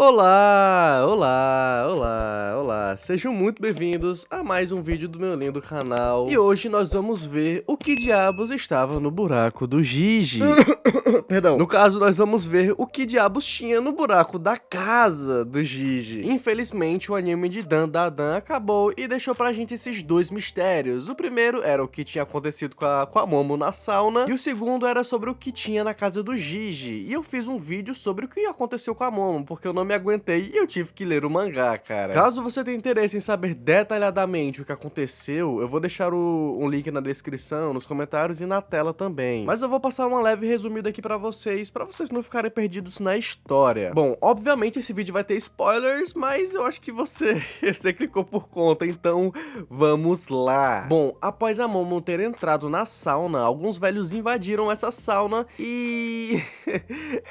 Olá, olá, olá, olá, sejam muito bem-vindos a mais um vídeo do meu lindo canal. E hoje nós vamos ver o que diabos estava no buraco do Gigi. Perdão. No caso, nós vamos ver o que diabos tinha no buraco da casa do Gigi. Infelizmente, o anime de Dan Da Dan acabou e deixou pra gente esses dois mistérios. O primeiro era o que tinha acontecido com a Momo na sauna, e o segundo era sobre o que tinha na casa do Gigi. E eu fiz um vídeo sobre o que aconteceu com a Momo, porque eu não me aguentei e eu tive que ler o mangá, cara. Caso você tenha interesse em saber detalhadamente o que aconteceu, eu vou deixar um link na descrição, nos comentários e na tela também. Mas eu vou passar uma leve resumida aqui pra vocês não ficarem perdidos na história. Bom, obviamente esse vídeo vai ter spoilers, mas eu acho que você clicou por conta, então vamos lá. Bom, após a Momo ter entrado na sauna, alguns velhos invadiram essa sauna e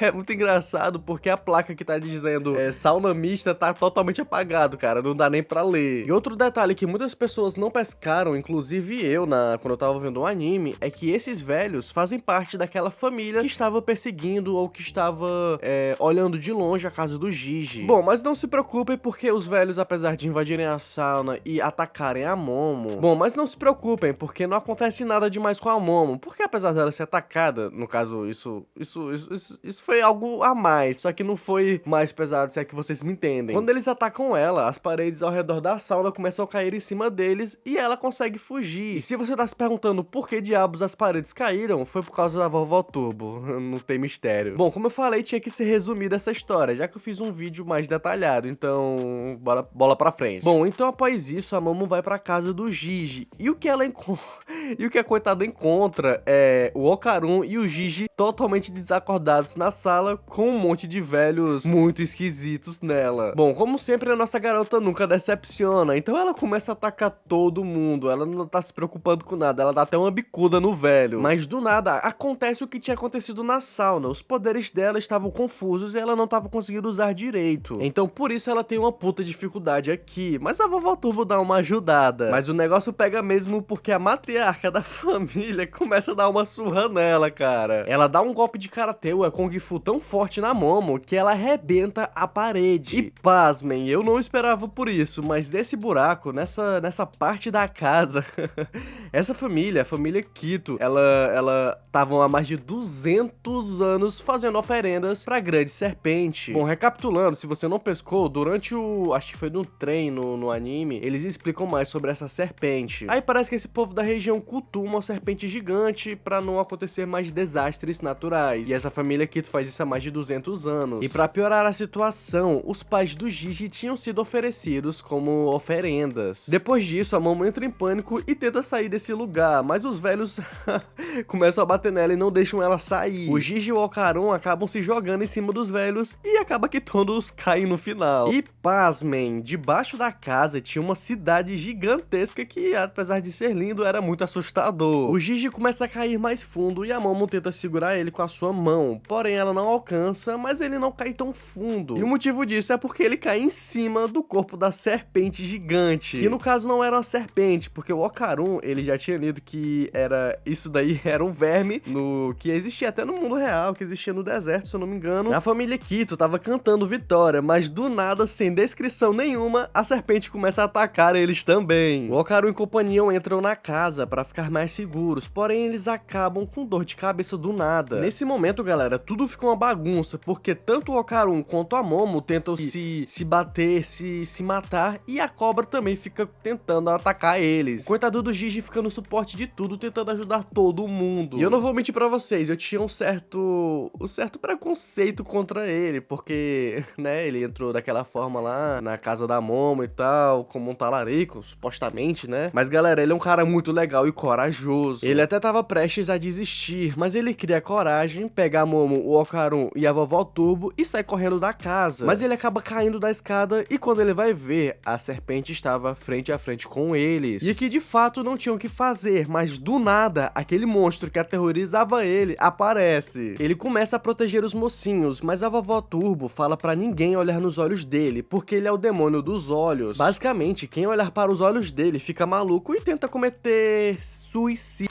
é muito engraçado porque a placa que tá dizendo sauna mista tá totalmente apagado, cara, não dá nem pra ler. E outro detalhe que muitas pessoas não pescaram, inclusive eu, quando eu tava vendo o anime, é que esses velhos fazem parte daquela família que estava perseguindo ou que estava olhando de longe a casa do Gigi. Bom, mas não se preocupem porque os velhos, apesar de invadirem a sauna e atacarem a Momo, porque não acontece nada demais com a Momo, porque apesar dela ser atacada, no caso, isso foi algo a mais, só que não foi mais pesado, se é que vocês me entendem. Quando eles atacam ela, as paredes ao redor da sauna começam a cair em cima deles e ela consegue fugir. E se você tá se perguntando por que diabos as paredes caíram, foi por causa da Vovó Turbo, não tem mistério. Bom, como eu falei, tinha que ser resumida essa história, já que eu fiz um vídeo mais detalhado, então bola pra frente. Bom, então após isso, a Momo vai pra casa do Gigi, e o que a coitada encontra é o Okarun e o Gigi totalmente desacordados na sala, com um monte de velhos muito esquisitos nela. Bom, como sempre, a nossa garota nunca decepciona, então ela começa a atacar todo mundo, ela não tá se preocupando com nada, ela dá até uma bicuda no velho. Mas do nada, acontece o que tinha acontecido na sauna, os poderes dela estavam confusos e ela não tava conseguindo usar direito. Então por isso ela tem uma puta dificuldade aqui, mas a Vovó Turbo dá uma ajudada. Mas o negócio pega mesmo porque a matriarca da família começa a dar uma surra nela, cara. Ela dá um golpe de karatê, o Kung Fu tão forte na Momo que ela arrebenta a parede. E pasmem, eu não esperava por isso, mas nesse buraco, nessa parte da casa, essa família, a família Kito, ela estavam há mais de 200 anos fazendo oferendas pra grande serpente. Bom, recapitulando, se você não pescou, durante acho que foi no trem no anime, eles explicam mais sobre essa serpente. Aí parece que esse povo da região cultua uma serpente gigante pra não acontecer mais desastres naturais. E essa família Kito faz isso há mais de 200 anos. E pra piorar a situação, os pais do Gigi tinham sido oferecidos como oferendas. Depois disso, a Momo entra em pânico e tenta sair desse lugar, mas os velhos começam a bater nela e não deixam ela sair. O Gigi e o Okarun acabam se jogando em cima dos velhos e acaba que todos caem no final. E pasmem, debaixo da casa tinha uma cidade gigantesca que, apesar de ser lindo, era muito assustador. O Gigi começa a cair mais fundo e a Momo tenta segurar ele com a sua mão, porém ela não alcança, mas ele não cai tão fundo. E o motivo disso é porque ele cai em cima do corpo da serpente gigante, que no caso não era uma serpente, porque o Okarun, ele já tinha lido que isso daí era um verme que existia até no mundo real, que existia no deserto, se eu não me engano. A família Kito tava cantando vitória, mas do nada, sem descrição nenhuma, a serpente começa a atacar eles também. O Okarun e companhia entram na casa pra ficar mais seguros, porém eles acabam com dor de cabeça do nada. Nesse momento, galera, tudo fica uma bagunça, porque tanto o Okarun quanto a Momo tentam se bater, se matar, e a cobra também fica tentando atacar eles. O coitado do Gigi fica no suporte de tudo, tentando ajudar todo mundo. E eu não vou mentir pra vocês, eu tinha um certo preconceito contra ele, porque, né, ele entrou daquela forma lá na casa da Momo e tal, como um talarico, supostamente, né? Mas galera, ele é um cara muito legal e corajoso. Ele até tava prestes a desistir, mas ele cria coragem, pega a Momo, o Okarun e a Vovó Turbo e sai correndo da casa. Mas ele acaba caindo da escada e quando ele vai ver, a serpente estava frente a frente com eles. E que de fato não tinham o que fazer, mas do nada, aquele monstro que aterrorizava ele aparece. Ele começa a proteger os mocinhos, mas a Vovó Turbo fala pra ninguém olhar nos olhos dele, porque ele é o demônio dos olhos. Basicamente, quem olhar para os olhos dele fica maluco e tenta cometer suicídio.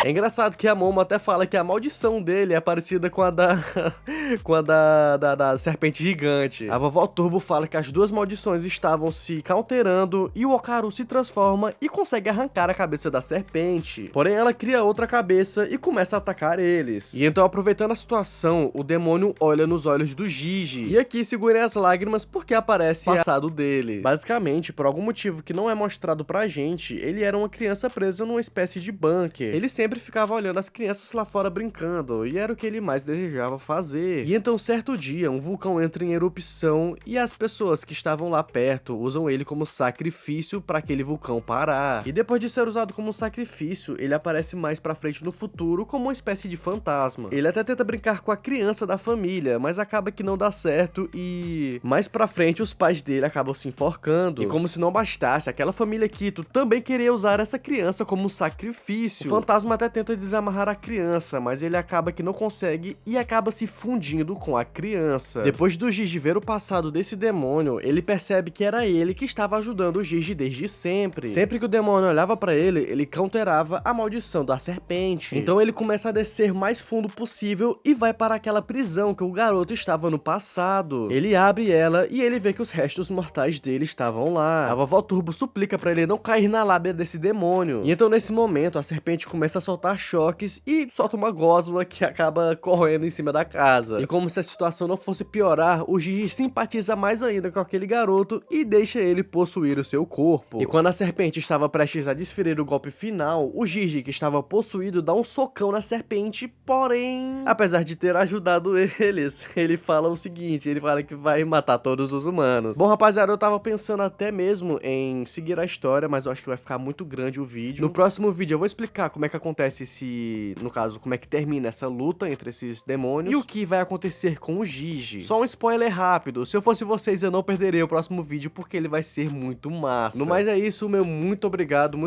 É engraçado que a Momo até fala que a maldição dele é parecida com a da da serpente gigante. A vovó Turbo fala que as duas maldições estavam se counterando e o Okarou se transforma e consegue arrancar a cabeça da serpente. Porém, ela cria outra cabeça e começa a atacar eles. E então, aproveitando a situação, o demônio olha nos olhos do Gigi. E aqui segurem as lágrimas porque aparece o passado dele. Basicamente, por algum motivo que não é mostrado pra gente, ele era uma criança presa numa espécie de bunker. Ele sempre ficava olhando as crianças lá fora brincando, e era o que ele mais desejava fazer. E então, certo dia, um vulcão entra em erupção e as pessoas que estavam lá perto usam ele como sacrifício para aquele vulcão parar. E depois de ser usado como sacrifício, ele aparece mais pra frente no futuro como uma espécie de fantasma. Ele até tenta brincar com a criança da família, mas acaba que não dá certo e mais pra frente os pais dele acabam se enforcando. E como se não bastasse, aquela família Quito também queria usar essa criança como sacrifício. O fantasma até tenta desamarrar a criança, mas ele acaba que não consegue e acaba se fundindo com a criança. Depois do Gigi ver o passado desse demônio, ele percebe que era ele que estava ajudando o Gigi desde sempre. Sempre que o demônio olhava pra ele, ele counterava a maldição da serpente. Então ele começa a descer mais fundo possível e vai para aquela prisão que o garoto estava no passado. Ele abre ela e ele vê que os restos mortais dele estavam lá. A vovó Turbo suplica pra ele não cair na lábia desse demônio. E então nesse momento a serpente começa a soltar choques e solta uma gosma que acaba correndo em cima da casa. E como se a situação não fosse piorar, o Gigi simpatiza mais ainda com aquele garoto e deixa ele possuir o seu corpo. E quando a serpente estava prestes a desferir o golpe final, o Gigi, que estava possuído, dá um socão na serpente, porém, apesar de ter ajudado eles, ele fala o seguinte, ele fala que vai matar todos os humanos. Bom, rapaziada, eu tava pensando até mesmo em seguir a história, mas eu acho que vai ficar muito grande o vídeo. No próximo vídeo eu vou explicar como é que acontece no caso, como é que termina essa luta entre esses demônios e o que vai acontecer com o Gigi. Só um spoiler rápido, se eu fosse vocês eu não perderia o próximo vídeo porque ele vai ser muito massa. No mais é isso, meu muito obrigado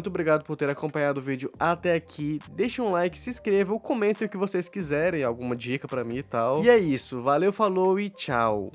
por ter acompanhado o vídeo até aqui. Deixa um like, se inscrevam, comentem o que vocês quiserem, alguma dica pra mim e tal. E é isso, valeu, falou e tchau.